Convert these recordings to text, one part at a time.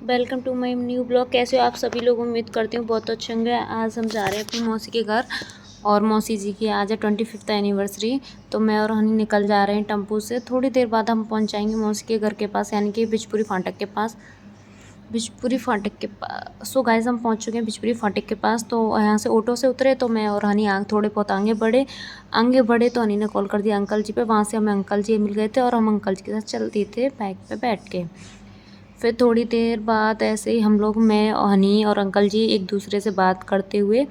Welcome to my new blog. कैसे हो आप सभी लोग? उम्मीद करती हूँ बहुत अच्छे होंगे। आज हम जा रहे हैं अपनी मौसी के घर और मौसी जी की आज है 25th एनिवर्सरी। तो मैं और हनी निकल जा रहे हैं टेम्पो से। थोड़ी देर बाद हम पहुँच जाएंगे मौसी के घर के पास, यानी कि बिचपुरी फाटक के पास। सो गाइस, हम पहुँच चुके हैं बिचपुरी फाटक के पास। तो यहाँ से ऑटो से उतरे तो मैं और हनी थोड़े बहुत आगे बढ़े तो हनी ने कॉल कर दिया अंकल जी पे। वहाँ से हमें अंकल जी मिल गए थे और हम अंकल जी के साथ चलते थे बाइक पे बैठ के। फिर थोड़ी देर बाद ऐसे ही हम लोग, मैं और हनी और अंकल जी एक दूसरे से बात करते हुए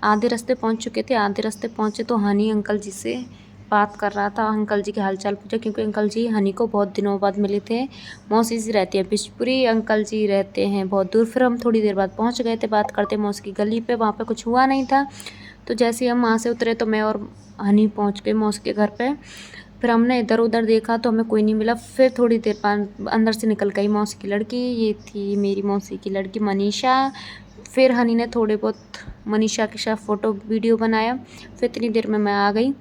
आधे रास्ते पहुंच चुके थे। आधे रास्ते पहुंचे तो हनी अंकल जी से बात कर रहा था, अंकल जी के हालचाल पूछा, क्योंकि अंकल जी हनी को बहुत दिनों बाद मिले थे। मौसी जी रहती है बिचपुरी, अंकल जी रहते हैं बहुत दूर। फिर हम थोड़ी देर बाद पहुँच गए थे बात करते मौसी की गली पर। वहाँ पर कुछ हुआ नहीं था। तो जैसे ही हम वहाँ से उतरे तो मैं और हनी पहुँच गए मौसी के घर पर। फिर हमने इधर उधर देखा तो हमें कोई नहीं मिला। फिर थोड़ी देर बाद अंदर से निकल गई मौसी की लड़की। ये थी मेरी मौसी की लड़की मनीषा। फिर हनी ने थोड़े बहुत मनीषा के साथ फ़ोटो वीडियो बनाया। फिर इतनी देर में मैं आ गई।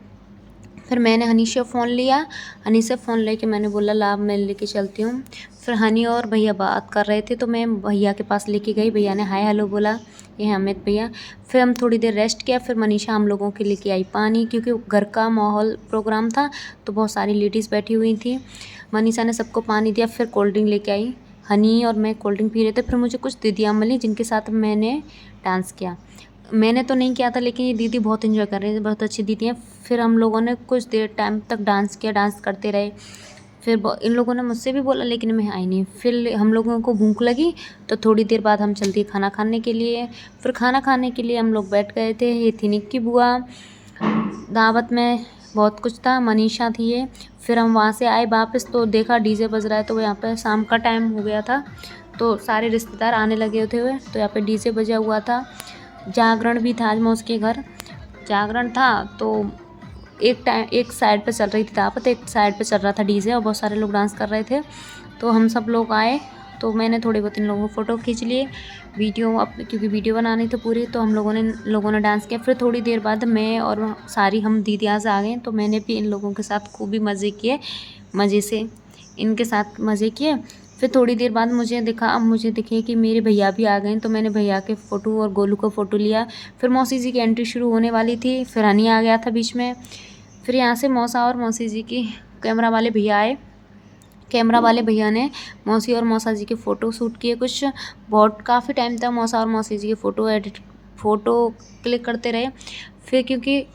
फिर मैंने हनी से फ़ोन लिया। हनी से फ़ोन लेके मैंने बोला ला मैं लेके चलती हूँ। फिर हनी और भैया बात कर रहे थे तो मैं भैया के पास लेके गई। भैया ने हाय हेलो बोला, ये है अमित भैया। फिर हम थोड़ी देर रेस्ट किया। फिर मनीषा हम लोगों के लेके आई पानी, क्योंकि घर का माहौल प्रोग्राम था तो बहुत सारी लेडीज़ बैठी हुई थी। मनीषा ने सबको पानी दिया। फिर कोल्ड ड्रिंक लेके आई। हनी और मैं कोल्ड ड्रिंक पी रहे थे। फिर मुझे कुछ दीदियाँ मिली जिनके साथ मैंने डांस किया। मैंने तो नहीं किया था, लेकिन ये दीदी बहुत एंजॉय कर रही थी, बहुत अच्छी दीदी हैं। फिर हम लोगों ने कुछ देर टाइम तक डांस किया, डांस करते रहे। फिर इन लोगों ने मुझसे भी बोला, लेकिन मैं आई नहीं। फिर हम लोगों को भूख लगी तो थोड़ी देर बाद हम चल दिए खाना खाने के लिए। फिर खाना खाने के लिए हम लोग बैठ गए थे। ये थी निक्की बुआ। दावत में बहुत कुछ था, मनीषा थी ये। फिर हम वहाँ से आए वापस तो देखा डीजे बज रहा है। तो यहाँ पे शाम का टाइम हो गया था तो सारे रिश्तेदार आने लगे थे हुए, तो यहाँ पे डीजे बजा हुआ था। जागरण भी था आज मौसी के घर, जागरण था। तो एक साइड पे चल रही थी दावत, एक साइड पे चल रहा था डीजे और बहुत सारे लोग डांस कर रहे थे। तो हम सब लोग आए तो मैंने थोड़े बहुत इन लोगों को फ़ोटो खींच लिए, क्योंकि वीडियो बनानी थी पूरी। तो हम लोगों ने डांस किया। फिर थोड़ी देर बाद मैं और हम दीदियाँ आ गए तो मैंने भी इन लोगों के साथ खूब ही मज़े किए, मज़े से इनके साथ मज़े किए। फिर थोड़ी देर बाद मुझे दिखे कि मेरे भैया भी आ गए, तो मैंने भैया के फ़ोटो और गोलू का फ़ोटो लिया। फिर मौसी जी की एंट्री शुरू होने वाली थी। फिर हनी आ गया था बीच में। फिर यहाँ से मौसा और मौसी जी की कैमरा वाले भैया आए। कैमरा वाले भैया ने मौसी और मौसा जी के फ़ोटो शूट किए। बहुत काफ़ी टाइम तक मौसा और मौसी जी के फ़ोटो क्लिक करते रहे। फिर क्योंकि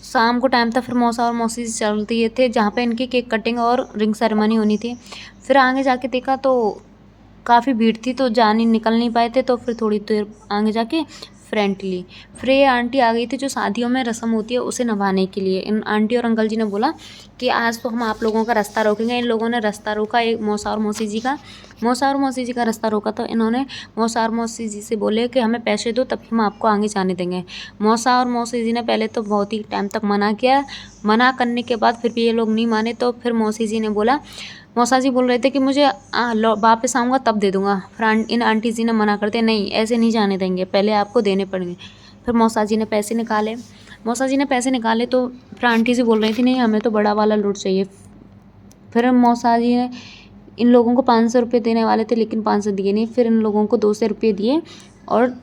शाम को टाइम था, फिर मौसा और मौसी जी चल दिए थे जहाँ पे इनकी केक कटिंग और रिंग सेरेमनी होनी थी। फिर आगे जाके देखा तो काफ़ी भीड़ थी तो निकल नहीं पाए थे। तो फिर थोड़ी देर आगे जाके फ्रेंडली फिर ये आंटी आ गई थी जो शादियों में रस्म होती है उसे निभाने के लिए। इन आंटी और अंकल जी ने बोला कि आज तो हम आप लोगों का रास्ता रोकेंगे। इन लोगों ने रास्ता रोका, एक मौसा और मौसी जी का रास्ता रोका। तो इन्होंने मौसा और मौसी जी से बोले कि हमें पैसे दो तभी हम आपको आगे जाने देंगे। मौसा और मौसी जी ने पहले तो बहुत ही टाइम तक मना किया। मना करने के बाद फिर भी ये लोग नहीं माने। तो फिर मौसा जी बोल रहे थे कि मुझे वापस आऊँगा तब दे दूँगा। फिर इन आंटी जी ने मना कर दिया, नहीं ऐसे नहीं जाने देंगे, पहले आपको देने पड़ेंगे। फिर मौसा जी ने पैसे निकाले तो फिर आंटी जी बोल रही थी नहीं हमें तो बड़ा वाला लूट चाहिए। फिर मौसा जी ने इन लोगों को 500 रुपये देने वाले थे, लेकिन 500 दिए नहीं। फिर इन लोगों को 200 रुपये दिए और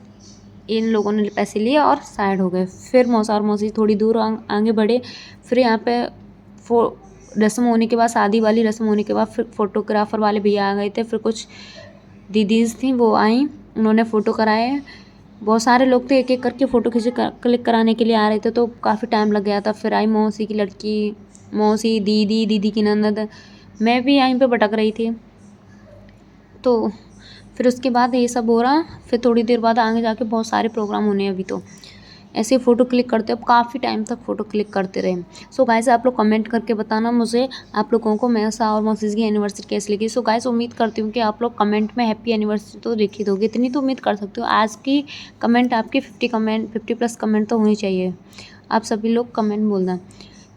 इन लोगों ने पैसे लिए और साइड हो गए। फिर मौसा और मौसी थोड़ी दूर आगे बढ़े। फिर यहाँ पे रस्म होने के बाद, शादी वाली रस्म होने के बाद, फिर फोटोग्राफर वाले भैया आ गए थे। फिर कुछ दीदीज़ थी वो आई, उन्होंने फ़ोटो कराए। बहुत सारे लोग थे, एक एक करके फ़ोटो क्लिक कराने के लिए आ रहे थे तो काफ़ी टाइम लग गया था। फिर आई मौसी की लड़की, मौसी, दीदी की ननद, मैं भी यहीं पे भटक रही थी। तो फिर उसके बाद ये सब हो रहा। फिर थोड़ी देर बाद आगे जाके बहुत सारे प्रोग्राम होने हैं। अभी तो ऐसे फ़ोटो क्लिक करते, अब काफ़ी टाइम तक फ़ोटो क्लिक करते रहे। सो गाइस, आप लोग कमेंट करके बताना मुझे आप लोगों को मौसा और मौसी की एनिवर्सरी कैसी लगी। सो गाइस, उम्मीद करती हूँ कि आप लोग कमेंट में हैप्पी एनिवर्सरी तो लिख ही दोगे, इतनी तो उम्मीद कर सकती हूँ। आज की कमेंट आपकी 50+ कमेंट तो होनी चाहिए। आप सभी लोग कमेंट बोलना,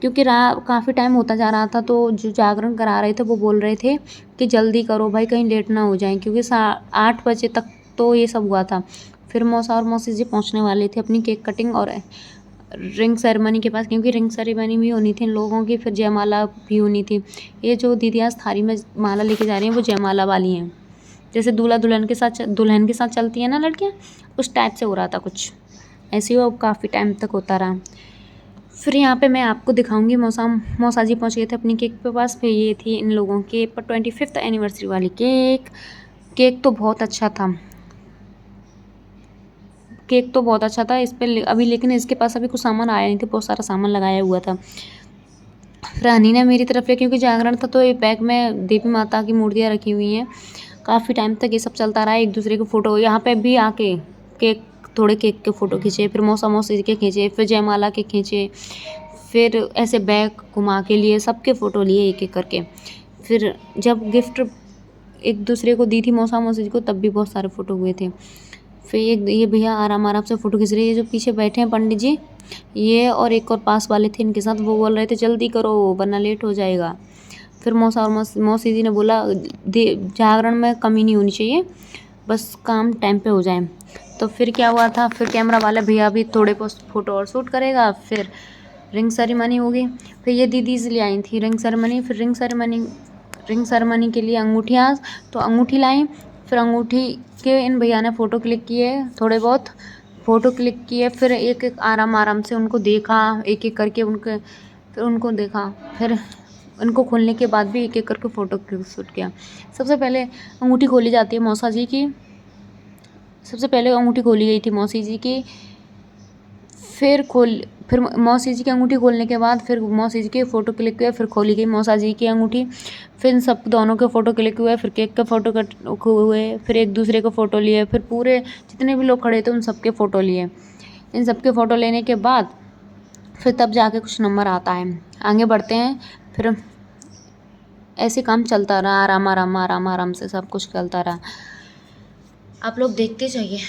क्योंकि काफ़ी टाइम होता जा रहा था। तो जो जागरण करा रहे थे वो बोल रहे थे कि जल्दी करो भाई, कहीं लेट ना हो जाए, क्योंकि 8 बजे तक तो ये सब हुआ था। फिर मौसा और मौसी जी पहुंचने वाले थे अपनी केक कटिंग और रिंग सेरेमनी के पास, क्योंकि रिंग सेरेमनी भी होनी थी इन लोगों की। फिर जयमाला भी होनी थी। ये जो दीदी आज थाली में माला लेके जा रही हैं वो जयमाला वाली हैं। जैसे दुल्हन के साथ चलती है ना लड़कियाँ, उस टाइप से हो रहा था कुछ ऐसे ही। वो काफ़ी टाइम तक होता रहा। फिर यहाँ पे मैं आपको दिखाऊंगी मौसा जी पहुँच गए थे अपनी केक के पास। फिर ये थी इन लोगों के 25th एनिवर्सरी वाली केक। केक तो बहुत अच्छा था, केक तो बहुत अच्छा था। इस पर अभी लेकिन इसके पास अभी कुछ सामान आया नहीं था, बहुत सारा सामान लगाया हुआ था। फिर हनी ने मेरी तरफ ले, क्योंकि जागरण था तो ये बैग में देवी माता की मूर्तियाँ रखी हुई हैं। काफ़ी टाइम तक ये सब चलता रहा। एक दूसरे के फ़ोटो यहाँ पे भी आके थोड़े केक के फ़ोटो खींचे, फिर मौसी के खींचे, फिर जयमाला के खींचे, फिर ऐसे बैग घुमा के लिए सबके फ़ोटो लिए एक एक करके। फिर जब गिफ्ट एक दूसरे को दी थी मौसी को, तब भी बहुत सारे फ़ोटो हुए थे। फिर ये भैया आराम से फ़ोटो खींच रहे हैं। ये जो पीछे बैठे हैं पंडित जी, ये और एक और पास वाले थे इनके साथ, वो बोल रहे थे जल्दी करो वरना लेट हो जाएगा। फिर मौसी जी ने बोला जागरण में कमी नहीं होनी चाहिए, बस काम टाइम पे हो जाए। तो फिर क्या हुआ था, फिर कैमरा वाला भैया भी थोड़े बहुत फ़ोटो और शूट करेगा। फिर रिंग सेरेमनी होगी। फिर ये दीदी इसलिए आई थी रिंग सेरेमनी। फिर रिंग सेरेमनी के लिए अंगूठियाँ, तो अंगूठी लाई। फिर अंगूठी के इन भैया ने फ़ोटो क्लिक किए, थोड़े बहुत फ़ोटो क्लिक किए। फिर एक एक आराम से उनको देखा, एक एक करके फिर उनको देखा। फिर उनको खोलने के बाद भी एक एक करके फ़ोटो शूट किया। सबसे पहले अंगूठी खोली जाती है मौसा जी की, सबसे पहले अंगूठी खोली गई थी मौसी जी की। फिर मौसी जी की अंगूठी खोलने के बाद फिर मौसी जी के फ़ोटो क्लिक हुए, फिर खोली गई मौसा जी की अंगूठी। फिर इन सब दोनों के फ़ोटो क्लिक हुए, फिर केक के फ़ोटो हुए, फिर एक दूसरे के फ़ोटो लिए, फिर पूरे जितने भी लोग खड़े थे उन सबके फ़ोटो लिए। इन सबके फ़ोटो लेने के बाद फिर तब जाके कुछ नंबर आता है। आगे बढ़ते हैं। फिर ऐसे काम चलता रहा, आराम से सब कुछ चलता रहा। आप लोग देखते जाइए,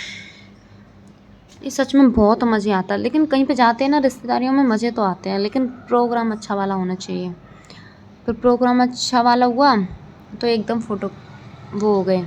ये सच में बहुत मज़े आता है। लेकिन कहीं पे जाते हैं ना रिश्तेदारियों में, मज़े तो आते हैं, लेकिन प्रोग्राम अच्छा वाला होना चाहिए। फिर प्रोग्राम अच्छा वाला हुआ तो एकदम फ़ोटो वो हो गए।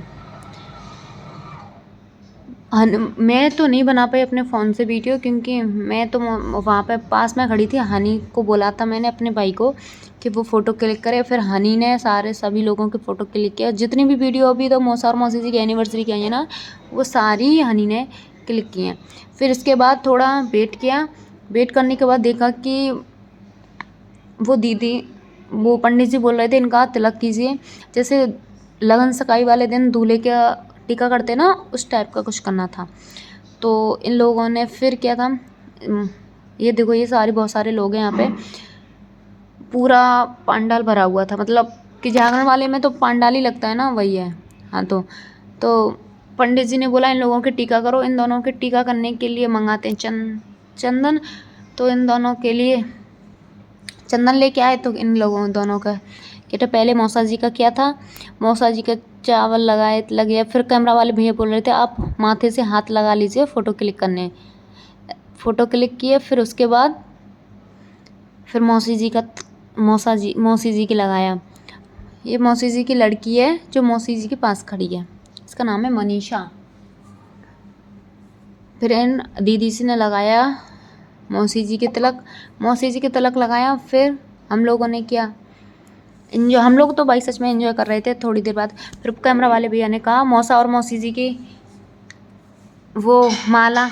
मैं तो नहीं बना पाई अपने फ़ोन से वीडियो, क्योंकि मैं तो वहाँ पे पास में खड़ी थी। हनी को बोला था मैंने अपने भाई को कि वो फ़ोटो क्लिक करे। फिर हनी ने सभी लोगों के फ़ोटो क्लिक किया। जितनी भी वीडियो अभी तो मौसा और मौसी जी की एनिवर्सरी की आई है ना, वो सारी हनी ने क्लिक की हैं। फिर इसके बाद थोड़ा वेट किया। वेट करने के बाद देखा कि वो पंडित जी बोल रहे थे इनका तिलक कीजिए, जैसे लगन सगाई वाले दिन दूल्हे का टीका करते ना, उस टाइप का कुछ करना था। तो इन लोगों ने फिर क्या था, ये देखो ये बहुत सारे लोग हैं यहाँ पे, पूरा पंडाल भरा हुआ था। मतलब कि जागरण वाले में तो पंडाल ही लगता है ना, वही है। हाँ, तो पंडित जी ने बोला इन लोगों के टीका करो। इन दोनों के टीका करने के लिए मंगाते हैं चंदन। तो इन दोनों के लिए चंदन लेके आए। तो इन लोगों दोनों का तो पहले मौसा जी का किया था, मौसा जी का चावल लगे। फिर कैमरा वाले भैया बोल रहे थे आप माथे से हाथ लगा लीजिए फ़ोटो क्लिक करने। फ़ोटो क्लिक किए। फिर उसके बाद फिर मौसी जी की लगाया। ये मौसी जी की लड़की है जो मौसी जी के पास खड़ी है, इसका नाम है मनीषा। फिर इन दीदी जी ने लगाया मौसी जी के तिलक लगाया। फिर हम लोगों ने किया एंजॉय। हम लोग तो भाई सच में एंजॉय कर रहे थे। थोड़ी देर बाद फिर कैमरा वाले भैया ने कहा मौसा और मौसी जी की वो माला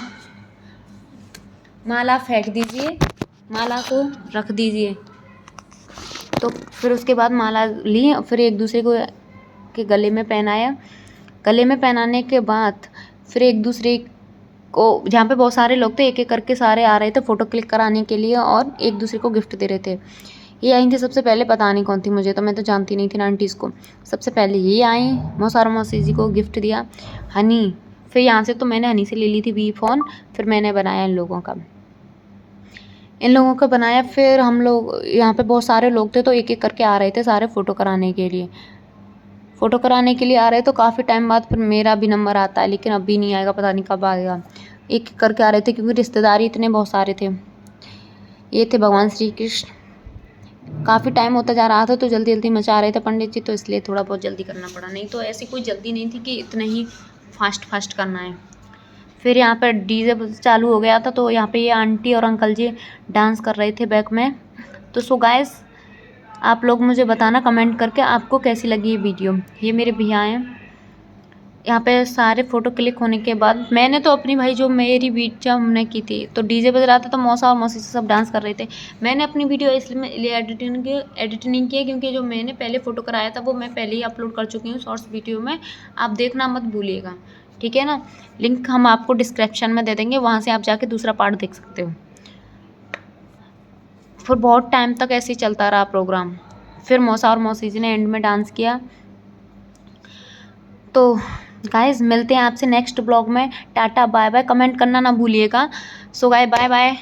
फेंक दीजिए, माला को रख दीजिए। तो फिर उसके बाद माला ली, फिर एक दूसरे को के गले में पहनाया। गले में पहनाने के बाद फिर एक दूसरे को, जहाँ पे बहुत सारे लोग थे, एक एक करके सारे आ रहे थे फ़ोटो क्लिक कराने के लिए और एक दूसरे को गिफ्ट दे रहे थे। ये आई थी सबसे पहले, पता नहीं कौन थी मुझे, तो मैं तो जानती नहीं थी ना आंटीज़ को। सबसे पहले ये आई, मौसा और मौसी जी को गिफ्ट दिया हनी। फिर यहाँ से तो मैंने हनी से ले ली थी फ़ोन। फिर मैंने बनाया इन लोगों का बनाया। फिर हम लोग यहाँ पे बहुत सारे लोग थे तो एक एक करके आ रहे थे सारे फ़ोटो कराने के लिए आ रहे। तो काफ़ी टाइम बाद फिर मेरा भी नंबर आता है, लेकिन अभी नहीं आएगा, पता नहीं कब आएगा। एक एक करके आ रहे थे क्योंकि रिश्तेदारी इतने बहुत सारे थे। ये थे भगवान श्री कृष्ण। काफ़ी टाइम होता जा रहा था तो जल्दी मचा रहे थे पंडित जी, तो इसलिए थोड़ा बहुत जल्दी करना पड़ा। नहीं तो ऐसी कोई जल्दी नहीं थी कि इतना ही फास्ट करना है। फिर यहाँ पर डीजे चालू हो गया था, तो यहाँ पे ये आंटी और अंकल जी डांस कर रहे थे बैक में। तो सो गाइस, आप लोग मुझे बताना कमेंट करके आपको कैसी लगी ये वीडियो। ये मेरे भैया हैं, यहाँ पे सारे फ़ोटो क्लिक होने के बाद मैंने तो अपनी भाई जो मेरी वीडियो हमने की थी तो डीजे बज रहा था तो मौसा और मौसी से सब डांस कर रहे थे। मैंने अपनी वीडियो इसलिए एडिट नहीं किया क्योंकि जो मैंने पहले फ़ोटो कराया था वो मैं पहले ही अपलोड कर चुकी हूँ शॉर्ट्स वीडियो में, आप देखना मत भूलिएगा, ठीक है ना। लिंक हम आपको डिस्क्रिप्शन में दे देंगे, वहाँ से आप जाके दूसरा पार्ट देख सकते हो। फिर बहुत टाइम तक ऐसे ही चलता रहा प्रोग्राम। फिर मौसा और मौसी जी ने एंड में डांस किया। तो गाइस मिलते हैं आपसे नेक्स्ट ब्लॉग में। टाटा बाय बाय, कमेंट करना ना भूलिएगा। So guys bye bye.